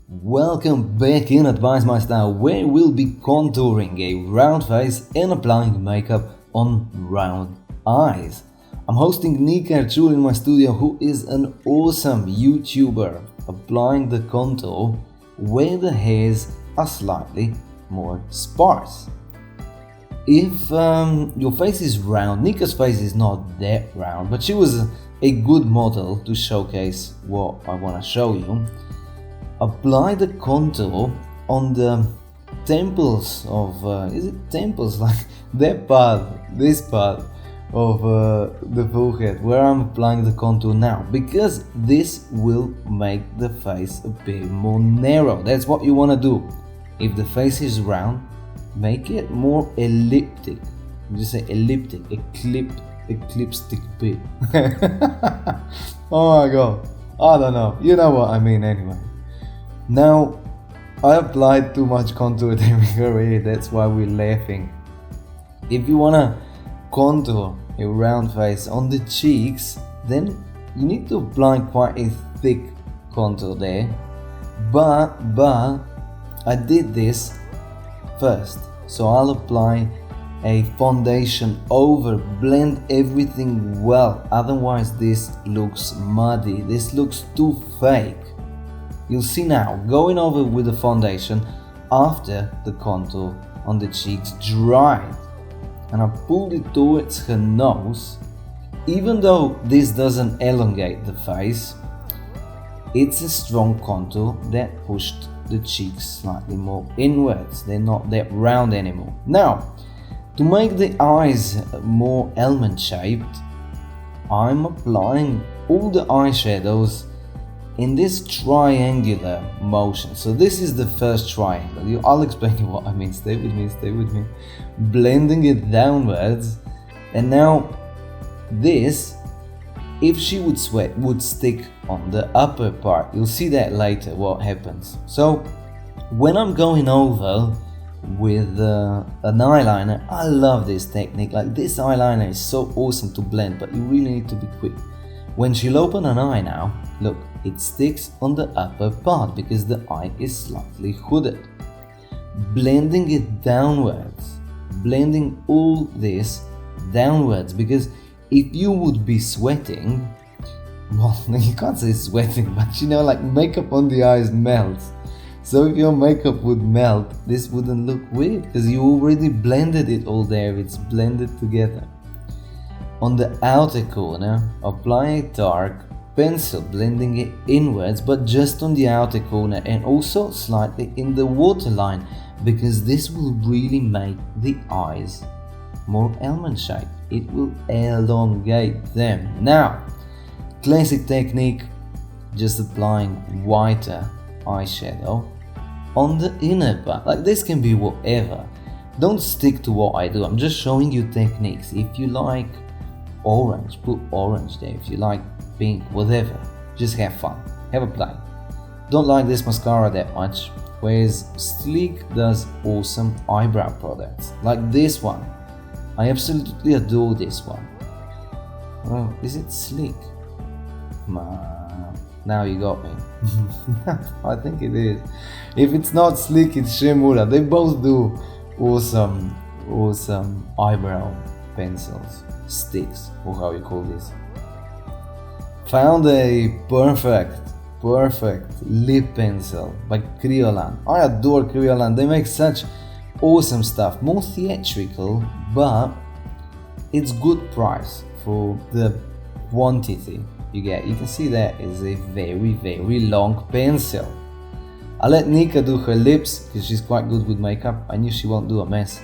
Welcome back in AdviseMyStyle, where we'll be contouring a round face and applying makeup on round eyes. I'm hosting Nika Archul in my studio, who is an awesome YouTuber applying the contour where the hairs are slightly more sparse. If your face is round, Nika's face is not that round, but she was a good model to showcase what I want to show you. Apply the contour on the temples of, is it temples? Like that part, this part of the forehead, where I'm applying the contour now, because this will make the face appear more narrow. That's what you want to do. If the face is round, make it more elliptic. Just say elliptic, ecliptic bit. Oh my god, I don't know. You know what I mean anyway. Now, I applied too much contour already, that's why we're laughing. If you wanna contour a round face on the cheeks, then you need to apply quite a thick contour there. But I did this first, so I'll apply a foundation over, blend everything well, otherwise this looks muddy, this looks too fake. You'll see now, going over with the foundation after the contour on the cheeks dried, and I pulled it towards her nose. Even though this doesn't elongate the face, it's a strong contour that pushed the cheeks slightly more inwards. They're not that round anymore. Now, to make the eyes more almond shaped, I'm applying all the eyeshadows in this triangular motion. So this is the first triangle. I'll explain you what I mean. Stay with me. Blending it downwards. And now this, if she would sweat, would stick on the upper part. You'll see that later what happens. So when I'm going over with an eyeliner, I love this technique. Like, this eyeliner is so awesome to blend, but you really need to be quick. When she'll open an eye now, look, it sticks on the upper part because the eye is slightly hooded. Blending it downwards, blending all this downwards, because if you would be sweating, well, you can't say sweating, but you know, like, makeup on the eyes melts. So if your makeup would melt, this wouldn't look weird because you already blended it all there, it's blended together. On the outer corner, apply a dark pencil, blending it inwards, but just on the outer corner, and also slightly in the waterline, because this will really make the eyes more almond shaped. It will elongate them. Now, classic technique, just applying whiter eyeshadow on the inner part. Like, this can be whatever. Don't stick to what I do. I'm just showing you techniques. If you like orange, put orange there. If you like pink, whatever, just have fun, have a play. Don't like this mascara that much, whereas Sleek does awesome eyebrow products like this one. I absolutely adore this one. Oh, is it Sleek? Now you got me. I think it is. If it's not Sleek, it's Shimura. They both do awesome eyebrow pencils, sticks, or how you call this. Found a perfect lip pencil by Kryolan. I adore Kryolan. They make such awesome stuff. More theatrical, but it's good price for the quantity you get. You can see that is a very long pencil. I let Nika do her lips because she's quite good with makeup. I knew she won't do a mess.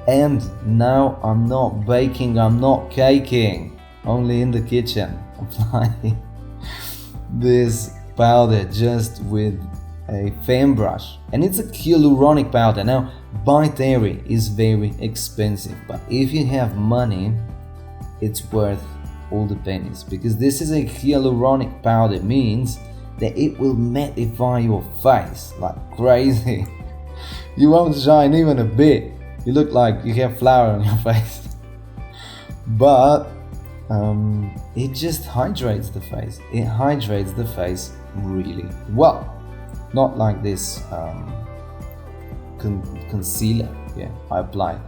And now I'm not baking, I'm not caking, only in the kitchen, applying this powder just with a fan brush. And it's a hyaluronic powder. Now, By Terry is very expensive, but if you have money, it's worth all the pennies, because this is a hyaluronic powder, means that it will mattify your face like crazy. You won't shine even a bit. You look like you have flour on your face. But it just hydrates the face. It hydrates the face really well. not like this concealer. Yeah, I applied.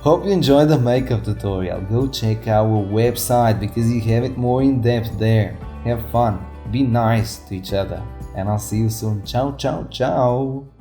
Hope you enjoyed the makeup tutorial. Go check our website because you have it more in depth there. Have fun, be nice to each other, and I'll see you soon. Ciao, ciao, ciao.